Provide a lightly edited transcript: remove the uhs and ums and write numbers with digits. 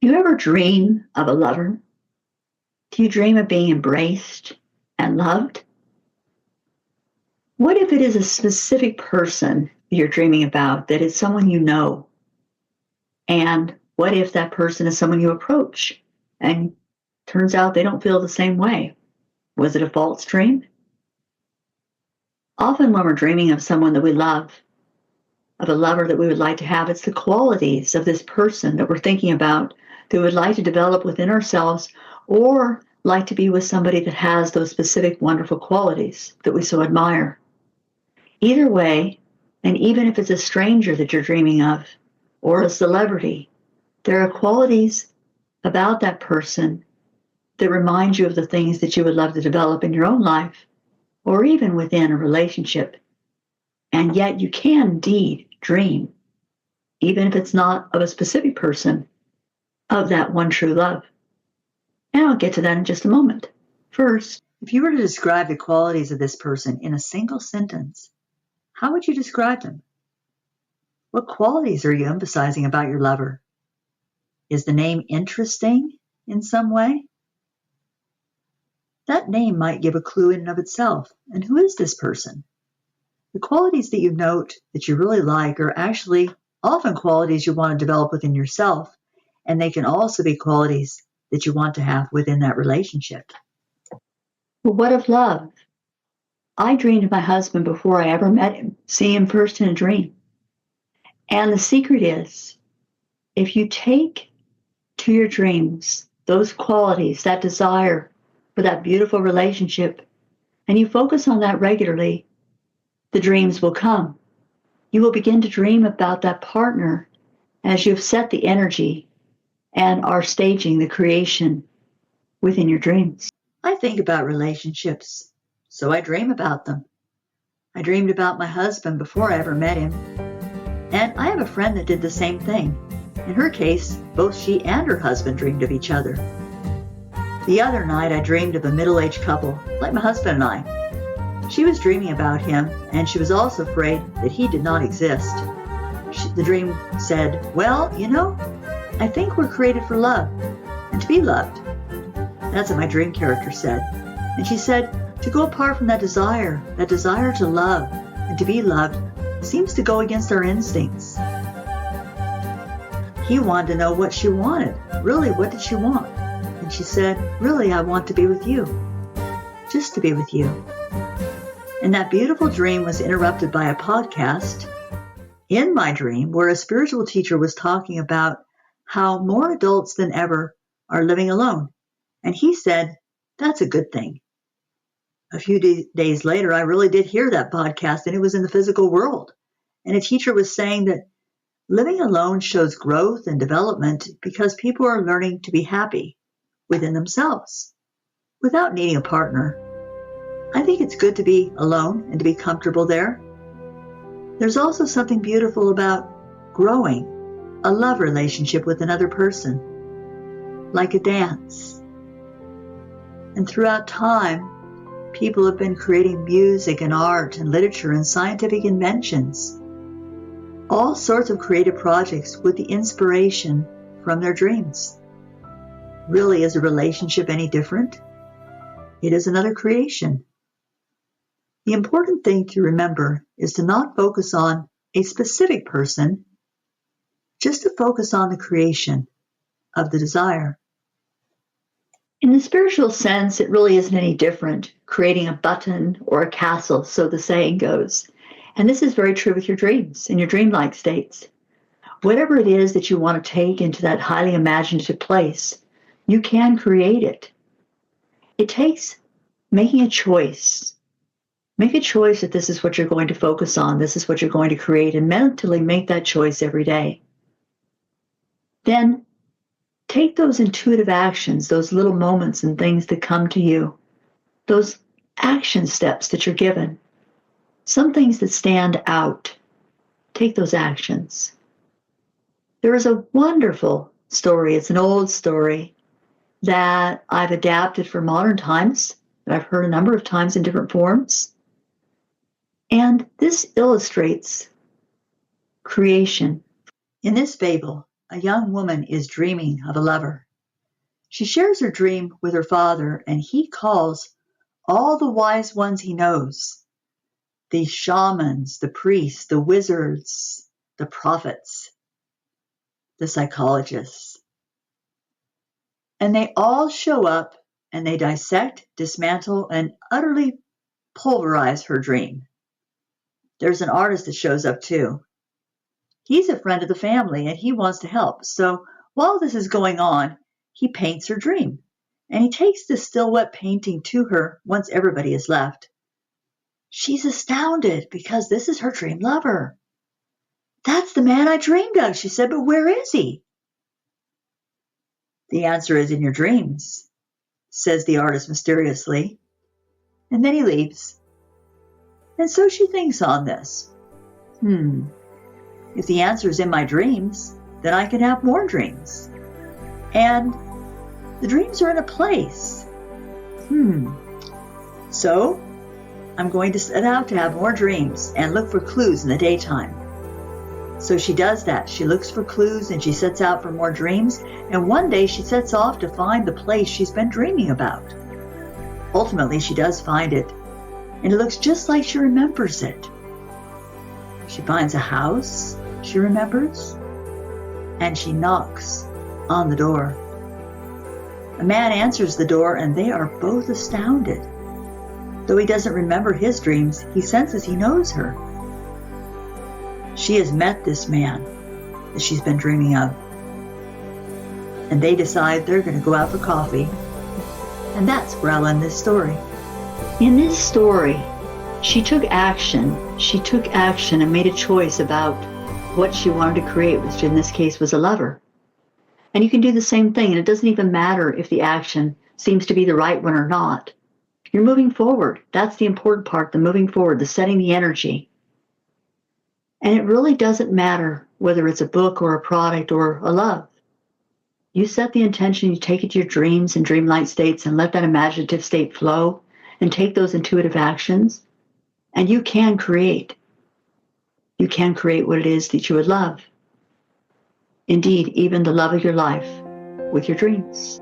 Do you ever dream of a lover? Do you dream of being embraced and loved? What if it is a specific person you're dreaming about that is someone you know? And what if that person is someone you approach and turns out they don't feel the same way? Was it a false dream? Often, when we're dreaming of someone that we love, of a lover that we would like to have, it's the qualities of this person that we're thinking about that we would like to develop within ourselves or like to be with somebody that has those specific wonderful qualities that we so admire. Either way, and even if it's a stranger that you're dreaming of or a celebrity, there are qualities about that person that remind you of the things that you would love to develop in your own life or even within a relationship. And yet you can indeed dream, even if it's not of a specific person, of that one true love. And I'll get to that in just a moment. First, if you were to describe the qualities of this person in a single sentence, how would you describe them? What qualities are you emphasizing about your lover? Is the name interesting in some way? That name might give a clue in and of itself. And who is this person? The qualities that you note that you really like are actually often qualities you want to develop within yourself, and they can also be qualities that you want to have within that relationship. Well, what of love? I dreamed of my husband before I ever met him, seeing him first in a dream. And the secret is, if you take to your dreams those qualities, that desire for that beautiful relationship, and you focus on that regularly, the dreams will come. You will begin to dream about that partner as you've set the energy and are staging the creation within your dreams. I think about relationships, so I dream about them. I dreamed about my husband before I ever met him, and I have a friend that did the same thing. In her case, both she and her husband dreamed of each other. The other night, I dreamed of a middle-aged couple, like my husband and I. She was dreaming about him, and she was also afraid that he did not exist. The dream said, well, I think we're created for love and to be loved. That's what my dream character said. And she said, to go apart from that desire to love and to be loved, seems to go against our instincts. He wanted to know what she wanted. Really, what did she want? And she said, really, I want to be with you. Just to be with you. And that beautiful dream was interrupted by a podcast in my dream where a spiritual teacher was talking about how more adults than ever are living alone. And he said, that's a good thing. A few days later, I really did hear that podcast, and it was in the physical world. And a teacher was saying that living alone shows growth and development because people are learning to be happy within themselves without needing a partner. I think it's good to be alone and to be comfortable there. There's also something beautiful about growing a love relationship with another person, like a dance. And throughout time, people have been creating music and art and literature and scientific inventions, all sorts of creative projects with the inspiration from their dreams. Really, is a relationship any different? It is another creation. The important thing to remember is to not focus on a specific person, just to focus on the creation of the desire. In the spiritual sense, it really isn't any different creating a button or a castle, so the saying goes. And this is very true with your dreams and your dreamlike states. Whatever it is that you want to take into that highly imaginative place, you can create it. It takes making a choice. Make a choice that this is what you're going to focus on, this is what you're going to create, and mentally make that choice every day. Then take those intuitive actions, those little moments and things that come to you, those action steps that you're given, some things that stand out. Take those actions. There is a wonderful story, it's an old story, that I've adapted for modern times, that I've heard a number of times in different forms. And this illustrates creation. In this fable, a young woman is dreaming of a lover. She shares her dream with her father, and he calls all the wise ones he knows, the shamans, the priests, the wizards, the prophets, the psychologists. And they all show up and they dissect, dismantle, and utterly pulverize her dream. There's an artist that shows up too. He's a friend of the family and he wants to help. So while this is going on, he paints her dream. And he takes this still wet painting to her once everybody has left. She's astounded because this is her dream lover. That's the man I dreamed of, she said, but where is he? The answer is in your dreams, says the artist mysteriously. And then he leaves. And so she thinks on this. If the answer is in my dreams, then I can have more dreams. And the dreams are in a place. So I'm going to set out to have more dreams and look for clues in the daytime. So she does that. She looks for clues and she sets out for more dreams. And one day she sets off to find the place she's been dreaming about. Ultimately, she does find it. And it looks just like she remembers it. She finds a house she remembers. And she knocks on the door. A man answers the door and they are both astounded. Though he doesn't remember his dreams, he senses he knows her. She has met this man that she's been dreaming of. And they decide they're going to go out for coffee. And that's where I'll end this story. In this story, she took action. She took action and made a choice about what she wanted to create, which in this case was a lover. And you can do the same thing, and it doesn't even matter if the action seems to be the right one or not. You're moving forward. That's the important part, the moving forward, the setting the energy. And it really doesn't matter whether it's a book or a product or a love. You set the intention, you take it to your dreams and dreamlike states and let that imaginative state flow and take those intuitive actions, and you can create. You can create what it is that you would love. Indeed, even the love of your life with your dreams.